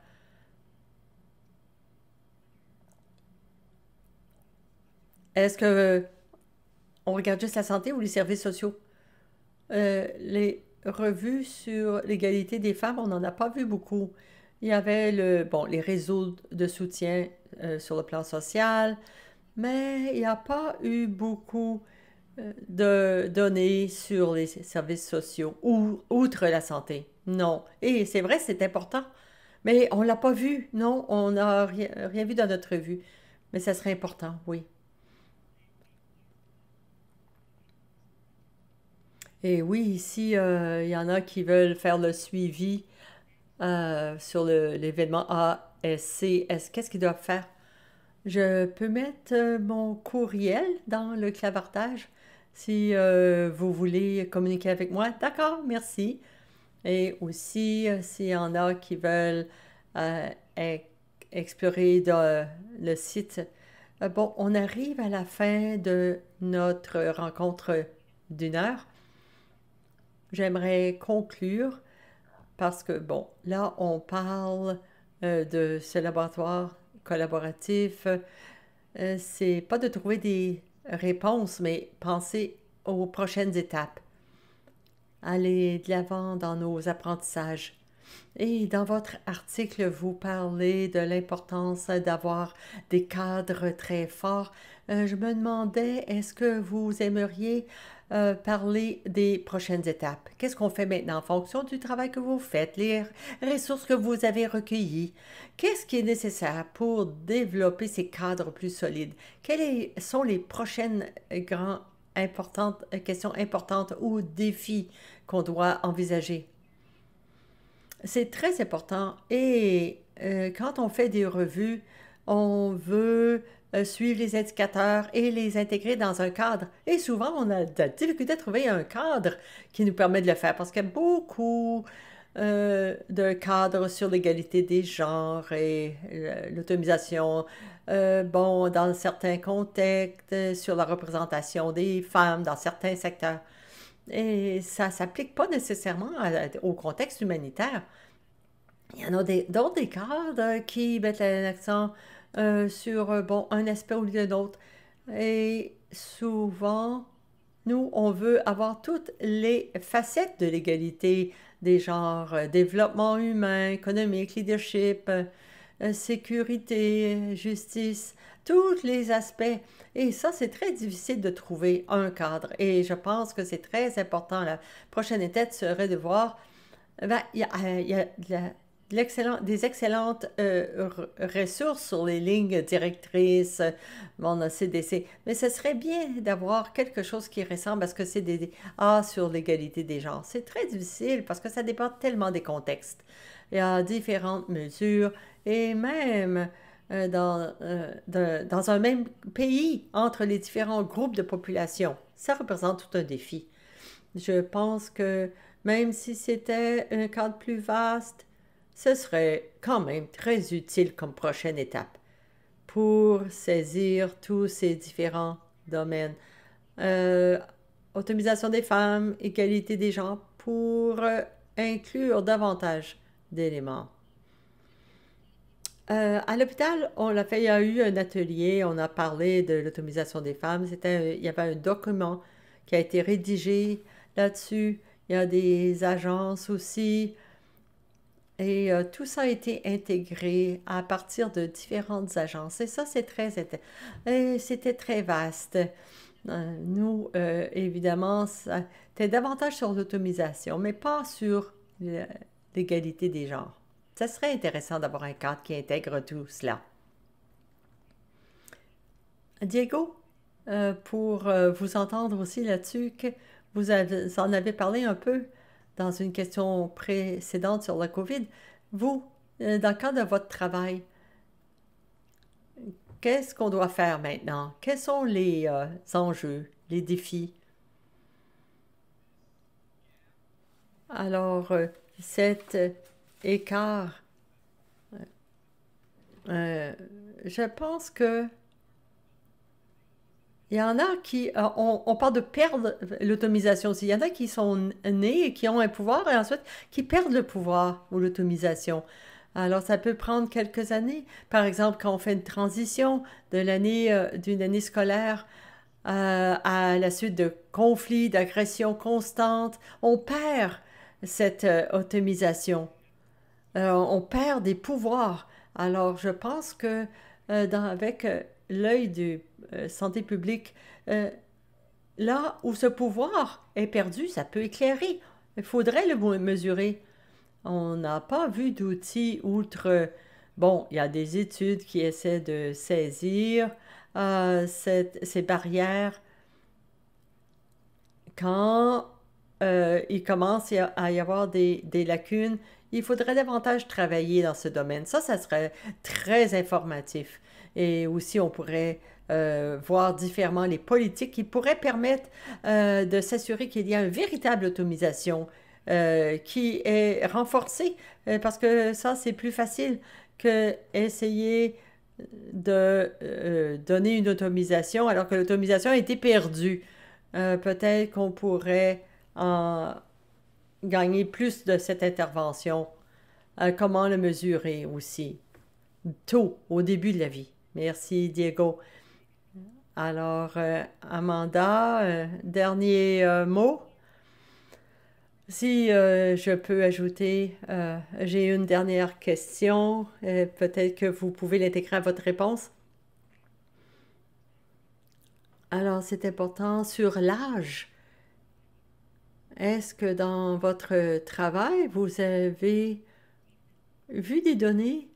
Est-ce que on regarde juste la santé ou les services sociaux? Les revues sur l'égalité des femmes, on n'en a pas vu beaucoup. Il y avait les réseaux de soutien sur le plan social, mais il n'y a pas eu beaucoup de données sur les services sociaux ou outre la santé. Non. Et c'est vrai, c'est important, mais on l'a pas vu. Non, on n'a rien vu dans notre revue. Mais ça serait important, oui. Et oui, ici, il y en a qui veulent faire le suivi sur l'événement ASC. Qu'est-ce qu'ils doivent faire? Je peux mettre mon courriel dans le clavardage si vous voulez communiquer avec moi. D'accord, merci. Et aussi, s'il y en a qui veulent euh, e- explorer le site. Bon, on arrive à la fin de notre rencontre d'une heure. J'aimerais conclure parce que, bon, là, on parle de ce laboratoire collaboratif. C'est pas de trouver des réponses, mais penser aux prochaines étapes. Aller de l'avant dans nos apprentissages. Et dans votre article, vous parlez de l'importance d'avoir des cadres très forts. Je me demandais, est-ce que vous aimeriez parler des prochaines étapes? Qu'est-ce qu'on fait maintenant en fonction du travail que vous faites, les ressources que vous avez recueillies? Qu'est-ce qui est nécessaire pour développer ces cadres plus solides? Sont les prochaines questions importantes ou défis qu'on doit envisager? C'est très important. Et quand on fait des revues, on veut suivre les indicateurs et les intégrer dans un cadre. Et souvent, on a de la difficulté à trouver un cadre qui nous permet de le faire parce qu'il y a beaucoup de cadres sur l'égalité des genres et l'autonomisation. Bon, dans certains contextes, sur la représentation des femmes dans certains secteurs. Et ça ne s'applique pas nécessairement au contexte humanitaire. Il y en a d'autres des cadres qui mettent l'accent sur bon, un aspect au lieu d'un autre. Et souvent, nous, on veut avoir toutes les facettes de l'égalité des genres, développement humain, économique, leadership, sécurité, justice, tous les aspects. Et ça, c'est très difficile de trouver un cadre. Et je pense que c'est très important. La prochaine étape serait de voir, ben, il y a des excellentes ressources sur les lignes directrices, bon, CDC, mais ce serait bien d'avoir quelque chose qui ressemble à ce que c'est des A sur l'égalité des genres. C'est très difficile parce que ça dépend tellement des contextes. Il y a différentes mesures et même dans un même pays, entre les différents groupes de population, ça représente tout un défi. Je pense que même si c'était un cadre plus vaste, ce serait quand même très utile comme prochaine étape pour saisir tous ces différents domaines. Euh, Autonomisation des femmes, égalité des genres, pour inclure davantage d'éléments. À l'hôpital, on l'a fait, il y a eu un atelier, on a parlé de l'autonomisation des femmes. Il y avait un document qui a été rédigé là-dessus. Il y a des agences aussi. Et tout ça a été intégré à partir de différentes agences. Et ça, c'était très vaste. Nous, évidemment, c'était davantage sur l'autonomisation, mais pas sur l'égalité des genres. Ça serait intéressant d'avoir un cadre qui intègre tout cela. Diego, pour vous entendre aussi là-dessus, que en avez parlé un peu dans une question précédente sur la COVID. Vous, dans le cadre de votre travail, qu'est-ce qu'on doit faire maintenant? Quels sont les enjeux, les défis? Alors, cet écart, euh, je pense que il y en a qui, on parle de perdre l'automisation aussi. Il y en a qui sont nés et qui ont un pouvoir et ensuite qui perdent le pouvoir ou l'automisation. Alors, ça peut prendre quelques années. Par exemple, quand on fait une transition d'une année scolaire à la suite de conflits, d'agressions constantes, on perd cette automisation. On perd des pouvoirs. Alors, je pense que avec l'œil de santé publique, euh, là où ce pouvoir est perdu, ça peut éclairer. Il faudrait le mesurer. On n'a pas vu d'outils outre... Bon, il y a des études qui essaient de saisir ces barrières quand il commence à y avoir des lacunes. Il faudrait davantage travailler dans ce domaine. Ça serait très informatif. Et aussi, on pourrait voir différemment les politiques qui pourraient permettre de s'assurer qu'il y a une véritable automisation qui est renforcée, parce que ça, c'est plus facile que essayer de donner une automisation alors que l'automisation a été perdue. Peut-être qu'on pourrait en gagner plus de cette intervention. Comment le mesurer aussi? Tôt, au début de la vie. Merci, Diego. Alors, Amanda, dernier mot. Si je peux ajouter, j'ai une dernière question. Peut-être que vous pouvez l'intégrer à votre réponse. Alors, c'est important sur l'âge. Est-ce que dans votre travail, vous avez vu des données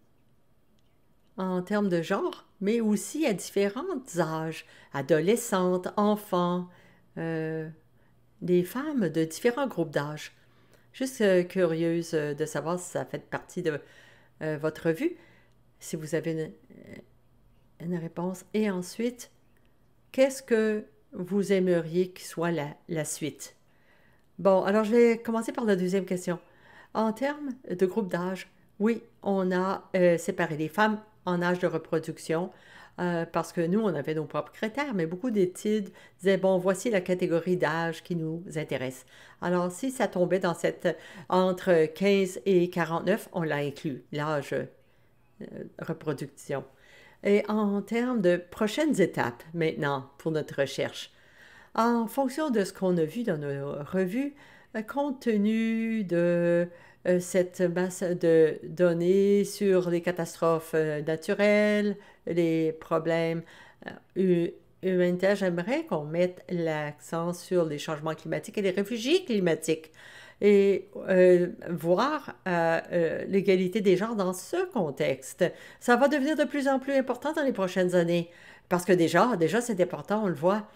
en termes de genre, mais aussi à différents âges, adolescentes, enfants, euh, des femmes de différents groupes d'âge? Juste curieuse de savoir si ça fait partie de votre vue, si vous avez une réponse. Et ensuite, qu'est-ce que vous aimeriez qu'il soit la suite? Bon, alors je vais commencer par la deuxième question. En termes de groupe d'âge, oui, on a séparé les femmes en âge de reproduction parce que nous, on avait nos propres critères, mais beaucoup d'études disaient, bon, voici la catégorie d'âge qui nous intéresse. Alors, si ça tombait dans cette entre 15 et 49, on l'a inclus, l'âge reproduction. Et en termes de prochaines étapes maintenant pour notre recherche, en fonction de ce qu'on a vu dans nos revues, compte tenu de cette masse de données sur les catastrophes naturelles, les problèmes humanitaires, j'aimerais qu'on mette l'accent sur les changements climatiques et les réfugiés climatiques et voir l'égalité des genres dans ce contexte. Ça va devenir de plus en plus important dans les prochaines années parce que déjà c'est important, on le voit.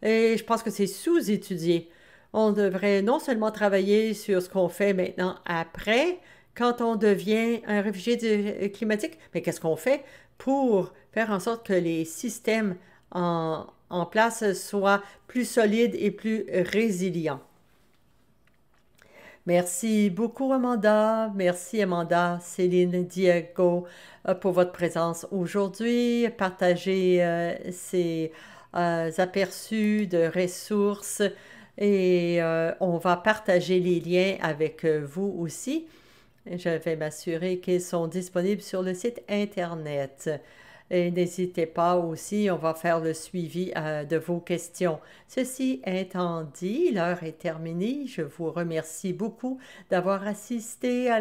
Et je pense que c'est sous-étudié. On devrait non seulement travailler sur ce qu'on fait maintenant après, quand on devient un réfugié climatique, mais qu'est-ce qu'on fait pour faire en sorte que les systèmes en place soient plus solides et plus résilients. Merci beaucoup, Amanda. Merci, Amanda, Céline, Diego, pour votre présence aujourd'hui. Partager ces aperçus de ressources et on va partager les liens avec vous aussi. Je vais m'assurer qu'ils sont disponibles sur le site Internet. Et n'hésitez pas aussi, on va faire le suivi de vos questions. Ceci étant dit, l'heure est terminée. Je vous remercie beaucoup d'avoir assisté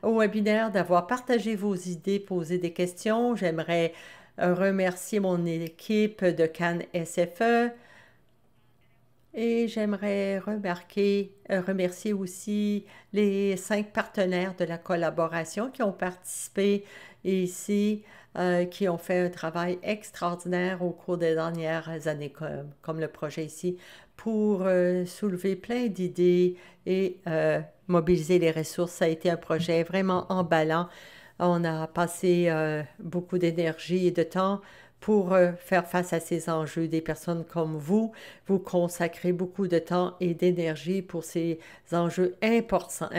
au webinaire, d'avoir partagé vos idées, posé des questions. J'aimerais remercier mon équipe de Cannes SFE. Et j'aimerais remercier aussi les 5 partenaires de la collaboration qui ont participé ici, qui ont fait un travail extraordinaire au cours des dernières années, comme le projet ici, pour soulever plein d'idées et mobiliser les ressources. Ça a été un projet vraiment emballant. On a passé beaucoup d'énergie et de temps pour faire face à ces enjeux. Des personnes comme vous consacrez beaucoup de temps et d'énergie pour ces enjeux importants.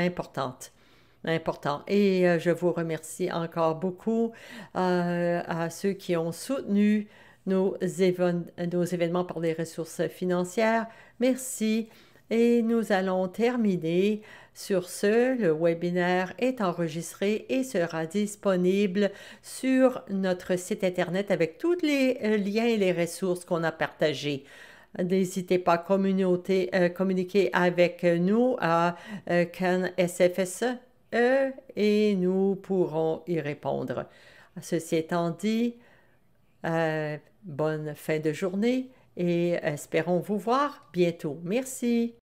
Et je vous remercie encore beaucoup à ceux qui ont soutenu nos événements par les ressources financières. Merci. Et nous allons terminer. Sur ce, le webinaire est enregistré et sera disponible sur notre site Internet avec tous les liens et les ressources qu'on a partagés. N'hésitez pas à communiquer avec nous à CanSFSE et nous pourrons y répondre. Ceci étant dit, bonne fin de journée et espérons vous voir bientôt. Merci.